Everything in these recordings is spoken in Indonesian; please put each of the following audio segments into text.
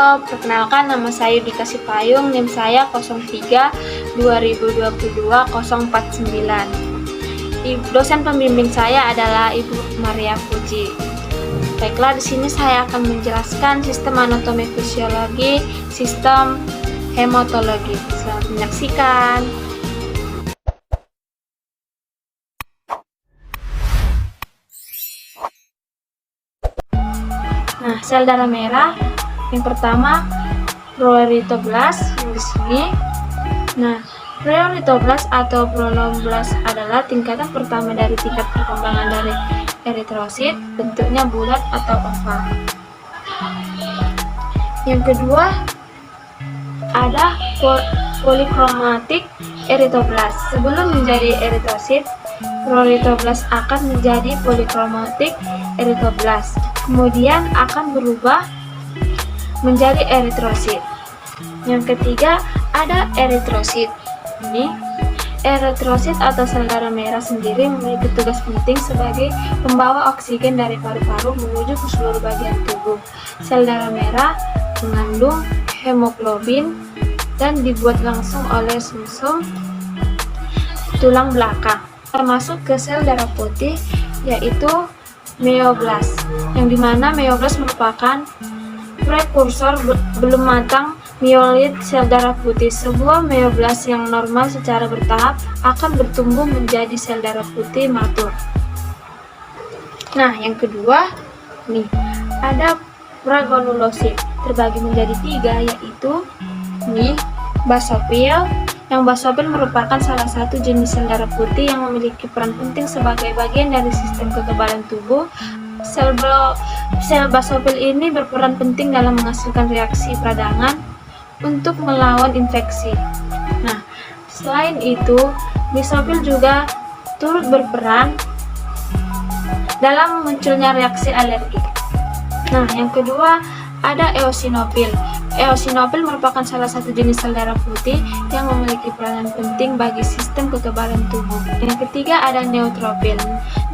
Halo, perkenalkan nama saya Yudika Sipayung, NIM saya 03 2022 049. Dosen pembimbing saya adalah Ibu Maria Puji. Baiklah, di sini saya akan menjelaskan sistem anatomi fisiologi, sistem hematologi. Selamat menyaksikan. Nah, sel darah merah yang pertama prioritoblas di sini. Nah, prioritoblas atau prolongoblas adalah tingkatan pertama dari tingkat perkembangan dari eritrosit, bentuknya bulat atau oval. Yang kedua ada polikromatik eritoblas. Sebelum menjadi eritrosit, prioritoblas akan menjadi polikromatik eritoblas, kemudian akan berubah menjadi eritrosit. Yang ketiga ada eritrosit. Ini eritrosit atau sel darah merah sendiri memiliki tugas penting sebagai pembawa oksigen dari paru-paru menuju ke seluruh bagian tubuh. Sel darah merah mengandung hemoglobin dan dibuat langsung oleh sumsum tulang belakang, termasuk ke sel darah putih yaitu meoblas, yang dimana meoblas merupakan prekursor belum matang mieloid sel darah putih. Sebuah meoblas yang normal secara bertahap akan bertumbuh menjadi sel darah putih matur. Nah, yang kedua nih ada pragonulosit, terbagi menjadi 3, yaitu nih basofil. Yang basofil merupakan salah satu jenis sel darah putih yang memiliki peran penting sebagai bagian dari sistem kekebalan tubuh. Sel basofil ini berperan penting dalam menghasilkan reaksi peradangan untuk melawan infeksi. Nah, selain itu, basofil juga turut berperan dalam munculnya reaksi alergi. Nah, yang kedua ada eosinofil. Eosinofil merupakan salah satu jenis sel darah putih yang memiliki peranan penting bagi sistem kekebalan tubuh. Yang ketiga ada neutrofil.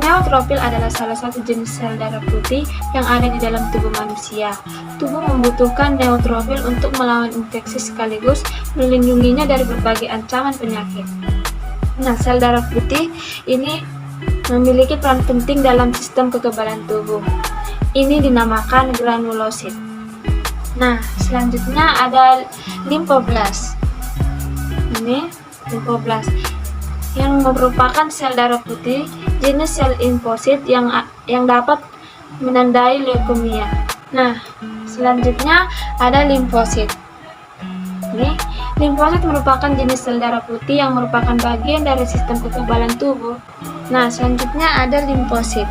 Neutrofil adalah salah satu jenis sel darah putih yang ada di dalam tubuh manusia. Tubuh membutuhkan neutrofil untuk melawan infeksi sekaligus melindunginya dari berbagai ancaman penyakit. Nah, sel darah putih ini memiliki peran penting dalam sistem kekebalan tubuh. Ini dinamakan granulosit. Nah, selanjutnya ada limfoblas. Ini limfoblas yang merupakan sel darah putih jenis sel limfosit yang dapat menandai leukemia. Nah, selanjutnya ada limfosit. Ini limfosit merupakan jenis sel darah putih yang merupakan bagian dari sistem kekebalan tubuh. Nah, selanjutnya ada limfosit.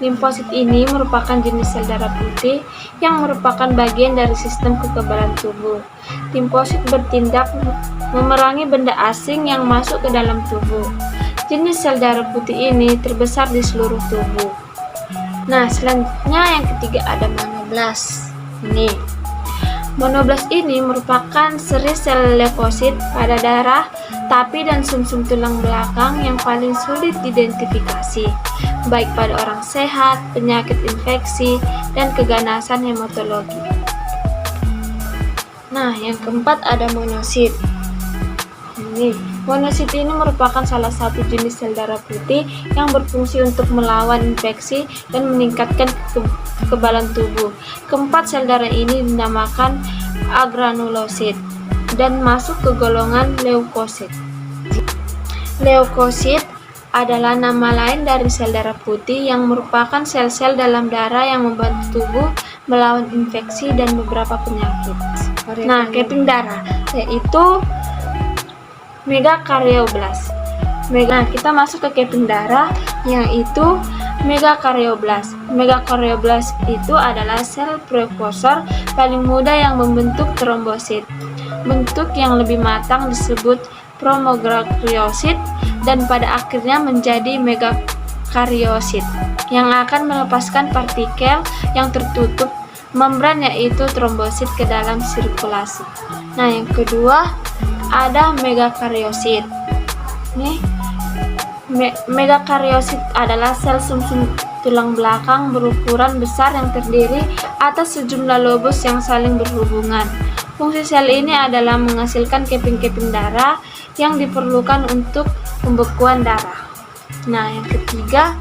Limfosit ini merupakan jenis sel darah putih yang merupakan bagian dari sistem kekebalan tubuh. Limfosit bertindak memerangi benda asing yang masuk ke dalam tubuh. Jenis sel darah putih ini terbesar di seluruh tubuh. Nah, selanjutnya yang ketiga ada monoblas. Ini monoblas ini merupakan seri sel leukosit pada darah, tapi dan sumsum tulang belakang yang paling sulit diidentifikasi, baik pada orang sehat, penyakit infeksi, dan keganasan hematologi. Nah, yang keempat ada monosit. Ini monosit ini merupakan salah satu jenis sel darah putih yang berfungsi untuk melawan infeksi dan meningkatkan kekebalan tubuh. Keempat sel darah ini dinamakan agranulosit dan masuk ke golongan leukosit. Leukosit adalah nama lain dari sel darah putih yang merupakan sel-sel dalam darah yang membantu tubuh melawan infeksi dan beberapa penyakit. Nah, keping darah yaitu megakaryoblas. Nah, kita masuk ke keping darah yaitu megakaryoblas. Megakaryoblas itu adalah sel prekursor paling muda yang membentuk trombosit. Bentuk yang lebih matang disebut promegakaryiosit dan pada akhirnya menjadi megakaryosit yang akan melepaskan partikel yang tertutup membran yaitu trombosit ke dalam sirkulasi. Nah, yang kedua ada megakaryosit. Nih, megakaryosit adalah sel sumsum tulang belakang berukuran besar yang terdiri atas sejumlah lobus yang saling berhubungan. Fungsi sel ini adalah menghasilkan keping-keping darah yang diperlukan untuk pembekuan darah. Nah, yang ketiga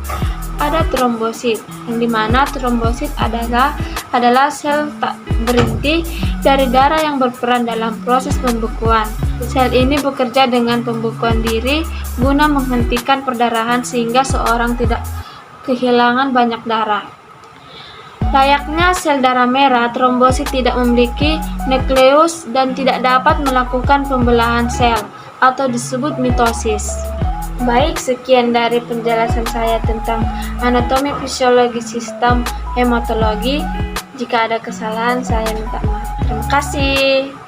ada trombosit, yang dimana trombosit adalah sel tak berinti dari darah yang berperan dalam proses pembekuan. Sel ini bekerja dengan pembekuan diri guna menghentikan perdarahan sehingga seorang tidak kehilangan banyak darah. Layaknya sel darah merah, trombosit tidak memiliki nukleus dan tidak dapat melakukan pembelahan sel atau disebut mitosis. Baik, sekian dari penjelasan saya tentang anatomi fisiologi sistem hematologi. Jika ada kesalahan, saya minta maaf. Terima kasih.